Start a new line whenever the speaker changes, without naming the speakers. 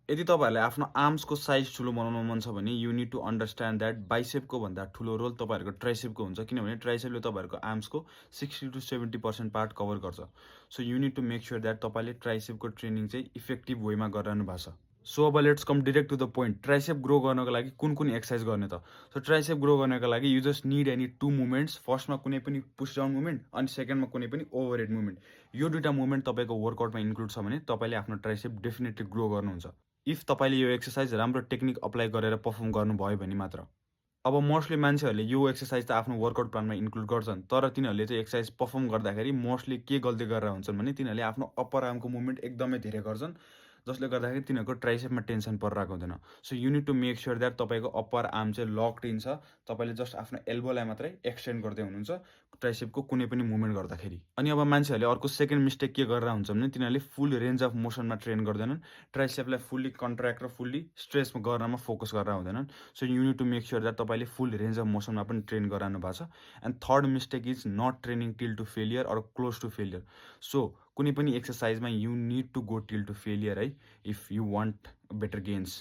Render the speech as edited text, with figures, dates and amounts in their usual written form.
यदि तपाईँहरूलाई आफ्नो आर्म्सको साइज ठुलो बनाउन मन छ भने you need to understand that बाइसेपको भन्दा ठुलो रोल तपाईँहरूको ट्राइसेपको हुन्छ, किनभने ट्राइसेपले तपाईँहरूको आर्म्सको 60 to 70% पार्ट कभर गर्छ। So you need to make sure that तपाईँले ट्राइसेपको ट्रेनिङ चाहिँ इफेक्टिभ वेमा गरिरहनु भएको छ। सो अब let's come direct to the point, tricep grow गर्नको लागि कुन कुन एक्सर्साइज गर्ने त? सो ट्राइसेप ग्रो गर्नको लागि you just need any two movements, फर्स्टमा कुनै पनि पुस डाउन मुभमेन्ट अनि सेकेन्डमा कुनै पनि ओभरहेड मुभमेन्ट। यो दुईवटा मुभमेन्ट तपाईँको वर्कआउटमा इन्क्लुड छ भने तपाईँले आफ्नो ट्राइसेप डेफिनेटली ग्रो गर्नुहुन्छ, इफ तपाईँले यो एक्सर्साइज राम्रो टेक्निक अप्लाई गरेर पर्फर्म गर्नुभयो भने मात्र। अब मोस्टली मान्छेहरूले यो एक्सर्साइज त आफ्नो वर्कआउट प्लानमा इन्क्लुड गर्छन्, तर तिनीहरूले चाहिँ एक्सर्साइज पर्फर्म गर्दाखेरि मोस्टली के गल्ती गरेर हुन्छन् भने तिनीहरूले आफ्नो अप्पर आर्मको मुभमेन्ट एकदमै धेरै गर्छन्, जसले गर्दाखेरि तिनीहरूको ट्राइसेपमा टेन्सन परिरहेको हुँदैन। So you need to make sure that तपाईँको अप्पर आर्म चाहिँ लक्ड इन छ, तपाईँले जस्ट आफ्नो एल्बोलाई मात्रै एक्सटेन्ड गर्दै हुनुहुन्छ ट्राइसेपको कुनै पनि मुभमेन्ट गर्दाखेरि। अनि अब मान्छेहरूले अर्को सेकेन्ड मिस्टेक के गरेर हुन्छ भने तिनीहरूले फुल रेन्ज अफ मोसनमा ट्रेन गर्दैनन्, ट्राइसेपलाई फुल्ली कन्ट्र्याक्ट र फुल्ली स्ट्रेच गर्नमा फोकस गरेर हुँदैनन्। So you need to make sure that तपाईँले फुल रेन्ज अफ मोसनमा पनि ट्रेन गराउनु भएको छ। And third mistake is not training till to failure or close to failure. So कुनै पनि एक्सर्साइजमा you need to go till to failure है, if you want better gains.